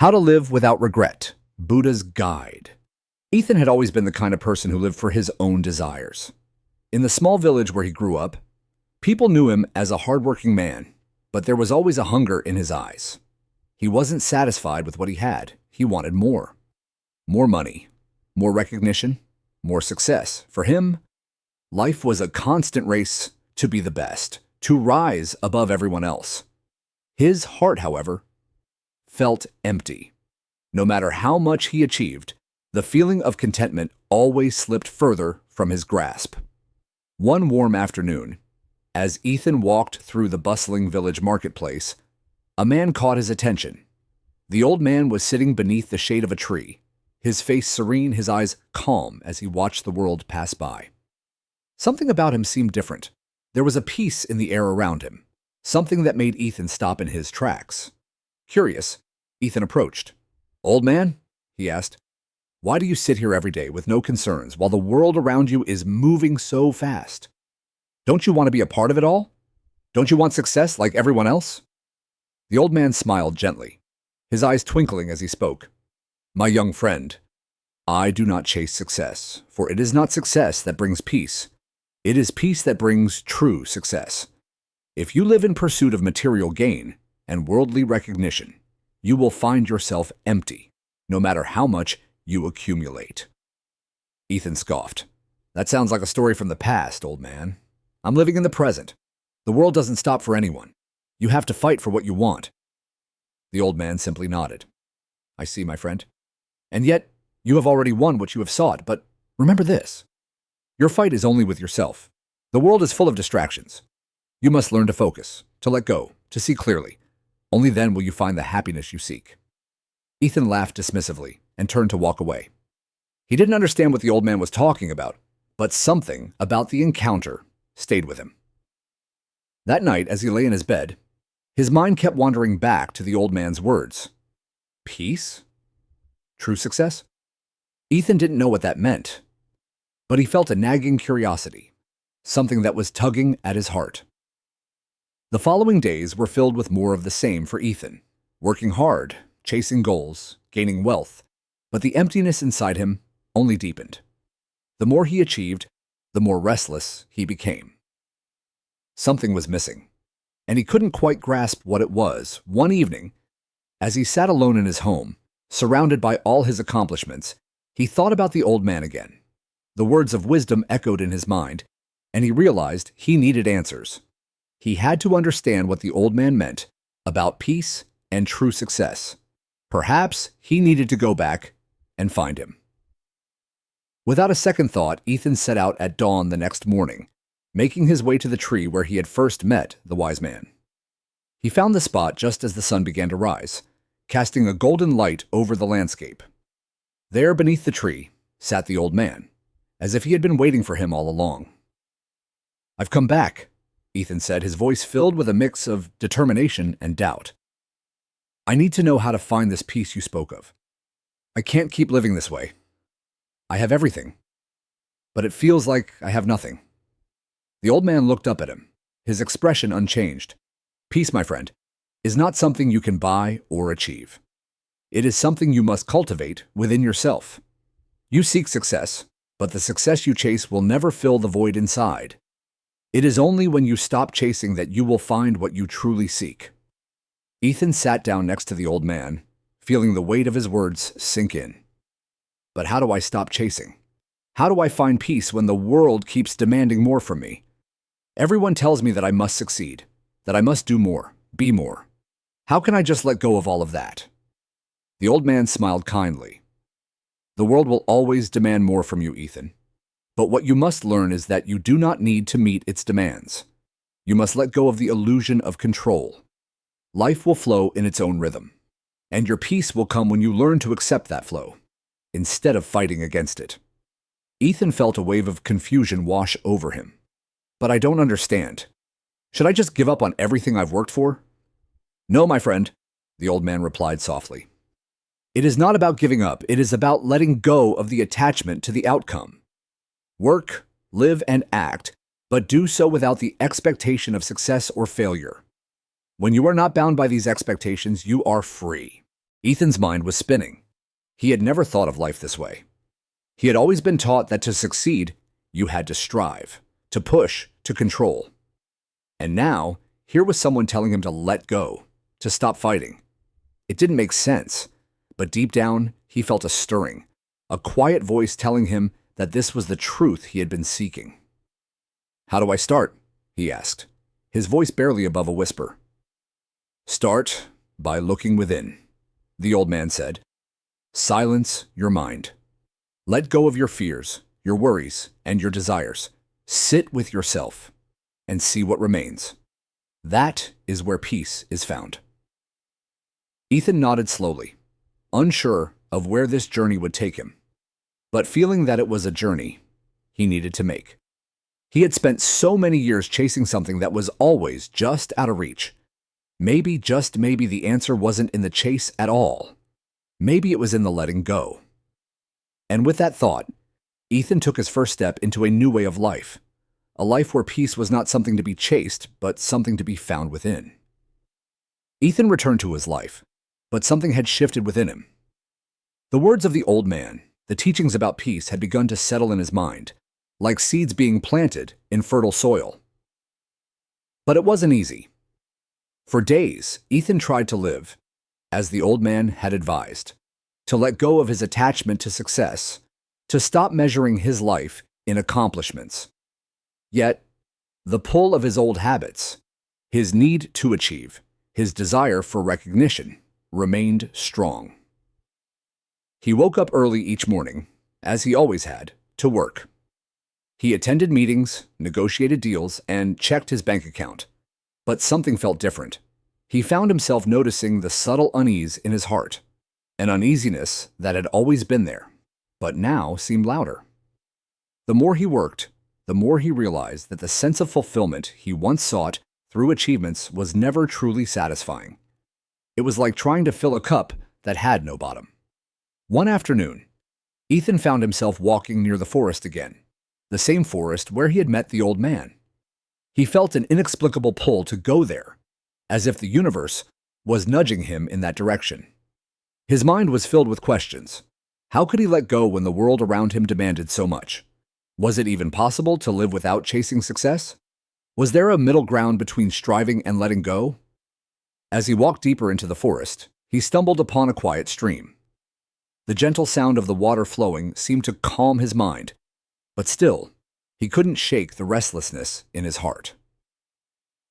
How to Live Without Regret, Buddha's Guide. Ethan had always been the kind of person who lived for his own desires. In the small village where he grew up, people knew him as a hardworking man, but there was always a hunger in his eyes. He wasn't satisfied with what he had. He wanted more. More money, more recognition, more success. For him, life was a constant race to be the best, to rise above everyone else. His heart, however, felt empty. No matter how much he achieved, the feeling of contentment always slipped further from his grasp. One warm afternoon, as Ethan walked through the bustling village marketplace, a man caught his attention. The old man was sitting beneath the shade of a tree, his face serene, his eyes calm as he watched the world pass by. Something about him seemed different. There was a peace in the air around him, something that made Ethan stop in his tracks. Curious, Ethan approached. "Old man," he asked, "why do you sit here every day with no concerns while the world around you is moving so fast? Don't you want to be a part of it all? Don't you want success like everyone else?" The old man smiled gently, his eyes twinkling as he spoke. "My young friend, I do not chase success, for it is not success that brings peace. It is peace that brings true success. If you live in pursuit of material gain and worldly recognition, you will find yourself empty, no matter how much you accumulate." Ethan scoffed. "That sounds like a story from the past, old man. I'm living in the present. The world doesn't stop for anyone. You have to fight for what you want." The old man simply nodded. "I see, my friend. And yet, you have already won what you have sought, but remember this. Your fight is only with yourself. The world is full of distractions. You must learn to focus, to let go, to see clearly. Only then will you find the happiness you seek." Ethan laughed dismissively and turned to walk away. He didn't understand what the old man was talking about, but something about the encounter stayed with him. That night, as he lay in his bed, his mind kept wandering back to the old man's words. Peace? True success? Ethan didn't know what that meant, but he felt a nagging curiosity, something that was tugging at his heart. The following days were filled with more of the same for Ethan, working hard, chasing goals, gaining wealth, but the emptiness inside him only deepened. The more he achieved, the more restless he became. Something was missing, and he couldn't quite grasp what it was. One evening, as he sat alone in his home, surrounded by all his accomplishments, he thought about the old man again. The words of wisdom echoed in his mind, and he realized he needed answers. He had to understand what the old man meant about peace and true success. Perhaps he needed to go back and find him. Without a second thought, Ethan set out at dawn the next morning, making his way to the tree where he had first met the wise man. He found the spot just as the sun began to rise, casting a golden light over the landscape. There beneath the tree sat the old man, as if he had been waiting for him all along. "I've come back," Ethan said, his voice filled with a mix of determination and doubt. "I need to know how to find this peace you spoke of. I can't keep living this way. I have everything, but it feels like I have nothing." The old man looked up at him, his expression unchanged. "Peace, my friend, is not something you can buy or achieve. It is something you must cultivate within yourself. You seek success, but the success you chase will never fill the void inside. It is only when you stop chasing that you will find what you truly seek." Ethan sat down next to the old man, feeling the weight of his words sink in. "But how do I stop chasing? How do I find peace when the world keeps demanding more from me? Everyone tells me that I must succeed, that I must do more, be more. How can I just let go of all of that?" The old man smiled kindly. "The world will always demand more from you, Ethan. But what you must learn is that you do not need to meet its demands. You must let go of the illusion of control. Life will flow in its own rhythm, and your peace will come when you learn to accept that flow, instead of fighting against it." Ethan felt a wave of confusion wash over him. "But I don't understand. Should I just give up on everything I've worked for?" "No, my friend," the old man replied softly. "It is not about giving up. It is about letting go of the attachment to the outcome. Work, live, and act, but do so without the expectation of success or failure. When you are not bound by these expectations, you are free. Ethan's mind was spinning. He had never thought of life this way. He had always been taught that to succeed, you had to strive, to push, to control. And now, here was someone telling him to let go, to stop fighting. It didn't make sense, but deep down, he felt a stirring, a quiet voice telling him that this was the truth he had been seeking. "How do I start?" he asked, his voice barely above a whisper. "Start by looking within," the old man said. "Silence your mind. Let go of your fears, your worries, and your desires. Sit with yourself and see what remains. That is where peace is found." Ethan nodded slowly, unsure of where this journey would take him, but feeling that it was a journey he needed to make. He had spent so many years chasing something that was always just out of reach. Maybe, just maybe, the answer wasn't in the chase at all. Maybe it was in the letting go. And with that thought, Ethan took his first step into a new way of life, a life where peace was not something to be chased, but something to be found within. Ethan returned to his life, but something had shifted within him. The words of the old man, the teachings about peace, had begun to settle in his mind, like seeds being planted in fertile soil. But it wasn't easy. For days, Ethan tried to live as the old man had advised, to let go of his attachment to success, to stop measuring his life in accomplishments. Yet, the pull of his old habits, his need to achieve, his desire for recognition, remained strong. He woke up early each morning, as he always had, to work. He attended meetings, negotiated deals, and checked his bank account. But something felt different. He found himself noticing the subtle unease in his heart, an uneasiness that had always been there, but now seemed louder. The more he worked, the more he realized that the sense of fulfillment he once sought through achievements was never truly satisfying. It was like trying to fill a cup that had no bottom. One afternoon, Ethan found himself walking near the forest again, the same forest where he had met the old man. He felt an inexplicable pull to go there, as if the universe was nudging him in that direction. His mind was filled with questions. How could he let go when the world around him demanded so much? Was it even possible to live without chasing success? Was there a middle ground between striving and letting go? As he walked deeper into the forest, he stumbled upon a quiet stream. The gentle sound of the water flowing seemed to calm his mind, but still, he couldn't shake the restlessness in his heart.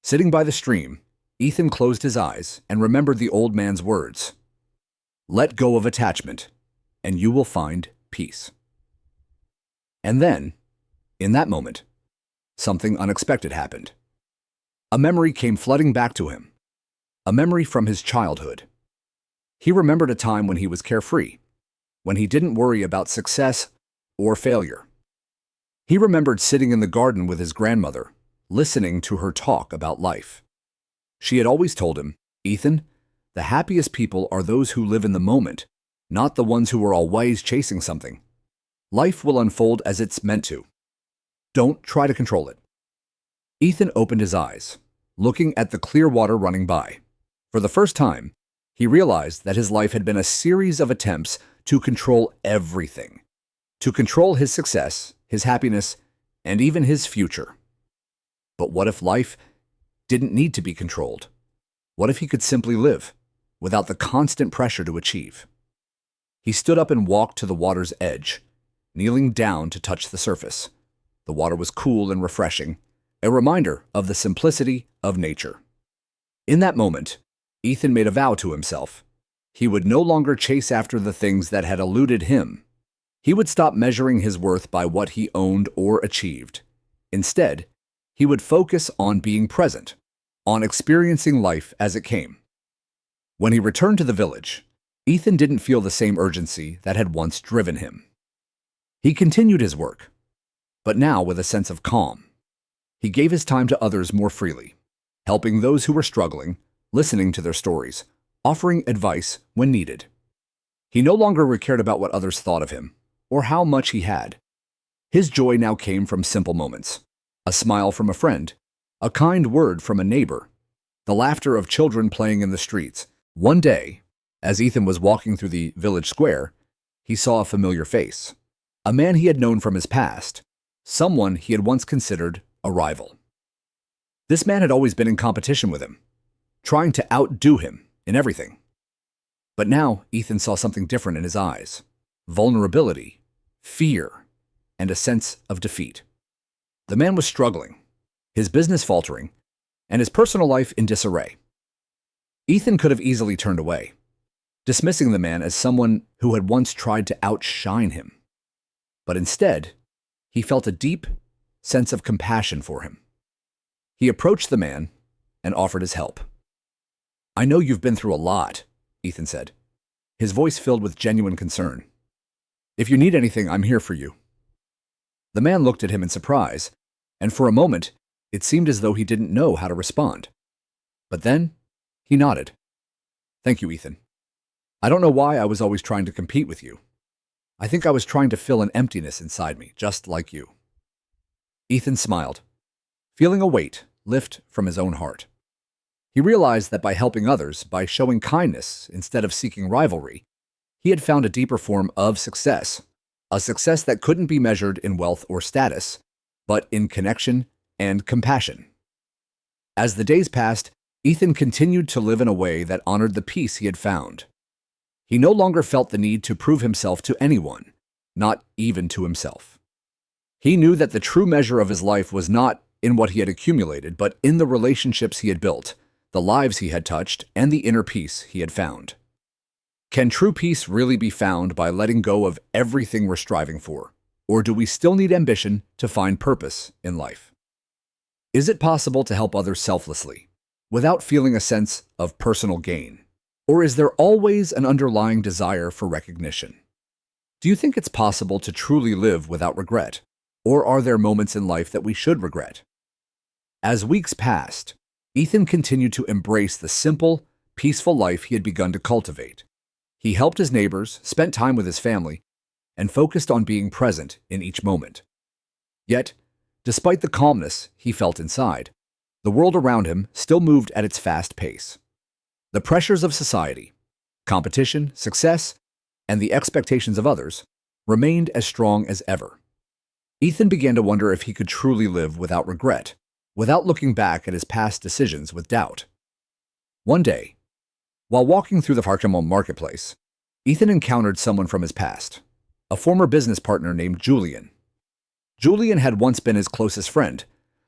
Sitting by the stream, Ethan closed his eyes and remembered the old man's words. "Let go of attachment, and you will find peace." And then, in that moment, something unexpected happened. A memory came flooding back to him, a memory from his childhood. He remembered a time when he was carefree, when he didn't worry about success or failure. He remembered sitting in the garden with his grandmother, listening to her talk about life. She had always told him, "Ethan, the happiest people are those who live in the moment, not the ones who are always chasing something. Life will unfold as it's meant to. Don't try to control it." Ethan opened his eyes, looking at the clear water running by. For the first time, he realized that his life had been a series of attempts to control everything, to control his success, his happiness, and even his future. But what if life didn't need to be controlled? What if he could simply live, without the constant pressure to achieve? He stood up and walked to the water's edge, kneeling down to touch the surface. The water was cool and refreshing, a reminder of the simplicity of nature. In that moment, Ethan made a vow to himself. He would no longer chase after the things that had eluded him. He would stop measuring his worth by what he owned or achieved. Instead, he would focus on being present, on experiencing life as it came. When he returned to the village, Ethan didn't feel the same urgency that had once driven him. He continued his work, but now with a sense of calm. He gave his time to others more freely, helping those who were struggling, listening to their stories, offering advice when needed. He no longer cared about what others thought of him, or how much he had. His joy now came from simple moments: a smile from a friend, a kind word from a neighbor, the laughter of children playing in the streets. One day, As Ethan was walking through the village square, he saw a familiar face. A man he had known from his past, someone he had once considered a rival. This man had always been in competition with him, trying to outdo him in everything. But now Ethan saw something different in his eyes: vulnerability, fear, and a sense of defeat. The man was struggling, his business faltering, and his personal life in disarray. Ethan could have easily turned away, dismissing the man as someone who had once tried to outshine him. But instead, he felt a deep sense of compassion for him. He approached the man and offered his help. "I know you've been through a lot," Ethan said, his voice filled with genuine concern. "If you need anything, I'm here for you." The man looked at him in surprise, and for a moment, it seemed as though he didn't know how to respond. But then, he nodded. "Thank you, Ethan. I don't know why I was always trying to compete with you. I think I was trying to fill an emptiness inside me, just like you." Ethan smiled, feeling a weight lift from his own heart. He realized that by helping others, by showing kindness instead of seeking rivalry, he had found a deeper form of success, a success that couldn't be measured in wealth or status, but in connection and compassion. As the days passed, Ethan continued to live in a way that honored the peace he had found. He no longer felt the need to prove himself to anyone, not even to himself. He knew that the true measure of his life was not in what he had accumulated, but in the relationships he had built, the lives he had touched, and the inner peace he had found. Can true peace really be found by letting go of everything we're striving for? Or do we still need ambition to find purpose in life? Is it possible to help others selflessly, without feeling a sense of personal gain? Or is there always an underlying desire for recognition? Do you think it's possible to truly live without regret? Or are there moments in life that we should regret? As weeks passed, Ethan continued to embrace the simple, peaceful life he had begun to cultivate. He helped his neighbors, spent time with his family, and focused on being present in each moment. Yet, despite the calmness he felt inside, the world around him still moved at its fast pace. The pressures of society, competition, success, and the expectations of others remained as strong as ever. Ethan began to wonder if he could truly live without regret, without looking back at his past decisions with doubt. One day, while walking through the Farkhamon marketplace, Ethan encountered someone from his past, a former business partner named Julian. Julian had once been his closest friend,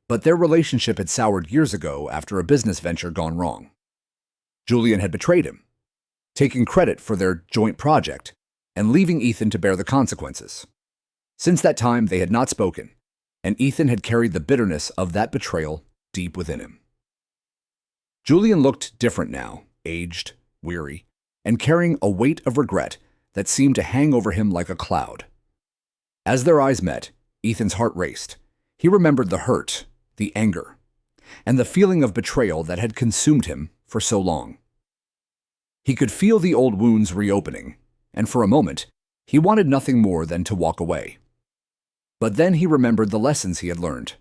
but their relationship had soured years ago after a business venture gone wrong. Julian had betrayed him, taking credit for their joint project and leaving Ethan to bear the consequences. Since that time, they had not spoken, and Ethan had carried the bitterness of that betrayal deep within him. Julian looked different now, aged, weary, and carrying a weight of regret that seemed to hang over him like a cloud. As their eyes met, Ethan's heart raced. He remembered the hurt, the anger, and the feeling of betrayal that had consumed him for so long. He could feel the old wounds reopening, and for a moment, he wanted nothing more than to walk away. But then he remembered the lessons he had learned.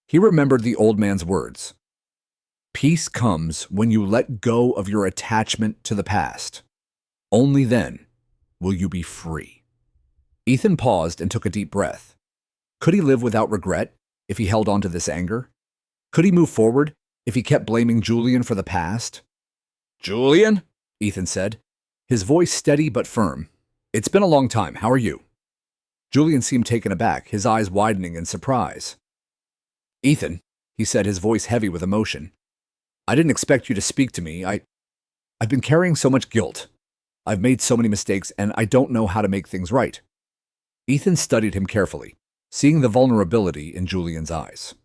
He remembered the old man's words: "Peace comes when you let go of your attachment to the past. Only then will you be free." Ethan paused and took a deep breath. Could he live without regret if he held on to this anger? Could he move forward if he kept blaming Julian for the past? "Julian?" Ethan said, his voice steady but firm. "It's been a long time. How are you?" Julian seemed taken aback, his eyes widening in surprise. "Ethan," he said, his voice heavy with emotion, "I didn't expect you to speak to me. I've been carrying so much guilt. I've made so many mistakes, and I don't know how to make things right." Ethan studied him carefully, seeing the vulnerability in Julian's eyes.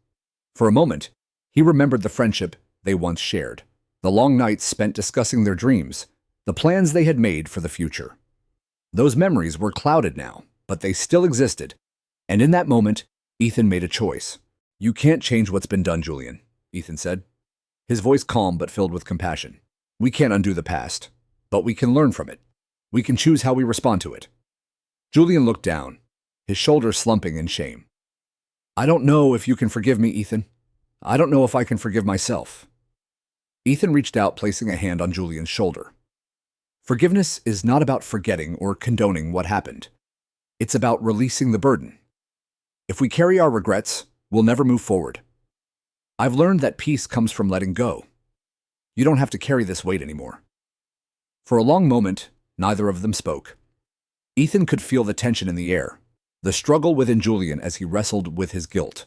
For a moment, he remembered the friendship they once shared, the long nights spent discussing their dreams, the plans they had made for the future. Those memories were clouded now, but they still existed, and in that moment, Ethan made a choice. "You can't change what's been done, Julian," Ethan said, his voice calm but filled with compassion. "We can't undo the past, but we can learn from it. We can choose how we respond to it." Julian looked down, his shoulders slumping in shame. "I don't know if you can forgive me, Ethan. I don't know if I can forgive myself." Ethan reached out, placing a hand on Julian's shoulder. Forgiveness is not about forgetting or condoning what happened. It's about releasing the burden. If we carry our regrets, we'll never move forward. I've learned that peace comes from letting go. You don't have to carry this weight anymore. For a long moment, neither of them spoke. Ethan could feel the tension in the air, the struggle within Julian as he wrestled with his guilt.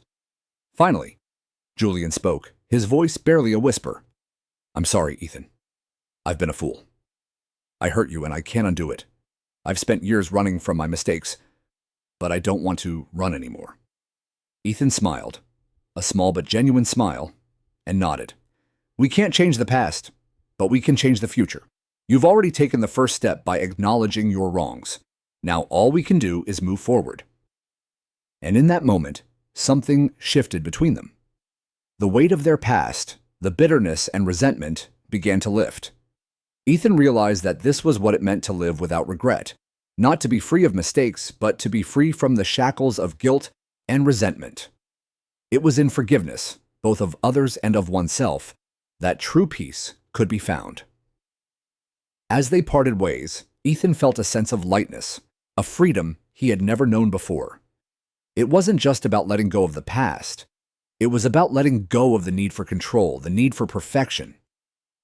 Finally, Julian spoke, his voice barely a whisper. "I'm sorry, Ethan. I've been a fool. I hurt you and I can't undo it. I've spent years running from my mistakes, but I don't want to run anymore." Ethan smiled, a small but genuine smile, and nodded. "We can't change the past, but we can change the future. You've already taken the first step by acknowledging your wrongs. Now all we can do is move forward." And in that moment, something shifted between them. The weight of their past, the bitterness and resentment, began to lift. Ethan realized that this was what it meant to live without regret, not to be free of mistakes, but to be free from the shackles of guilt and resentment. It was in forgiveness, both of others and of oneself, that true peace could be found. As they parted ways, Ethan felt a sense of lightness, a freedom he had never known before. It wasn't just about letting go of the past. It was about letting go of the need for control, the need for perfection.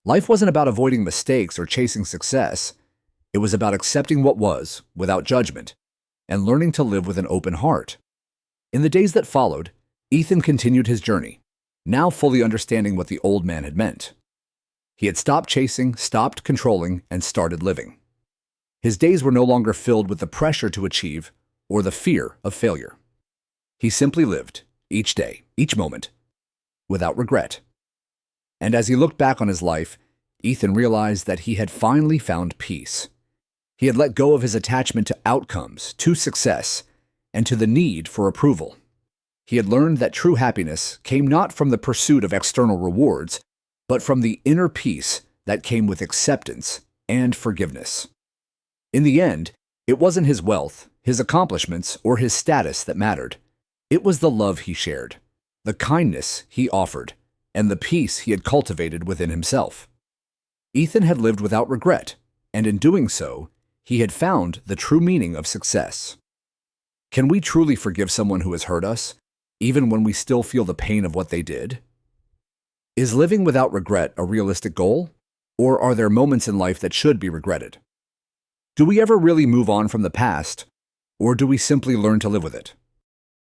Life wasn't about avoiding mistakes or chasing success. It was about accepting what was, without judgment, and learning to live with an open heart. In the days that followed, Ethan continued his journey, now fully understanding what the old man had meant. He had stopped chasing, stopped controlling, and started living. His days were no longer filled with the pressure to achieve or the fear of failure. He simply lived, each day, each moment, without regret. And as he looked back on his life, Ethan realized that he had finally found peace. He had let go of his attachment to outcomes, to success, and to the need for approval. He had learned that true happiness came not from the pursuit of external rewards, but from the inner peace that came with acceptance and forgiveness. In the end, it wasn't his wealth, his accomplishments, or his status that mattered. It was the love he shared, the kindness he offered, and the peace he had cultivated within himself. Ethan had lived without regret, and in doing so, he had found the true meaning of success. Can we truly forgive someone who has hurt us, even when we still feel the pain of what they did? Is living without regret a realistic goal, or are there moments in life that should be regretted? Do we ever really move on from the past, or do we simply learn to live with it?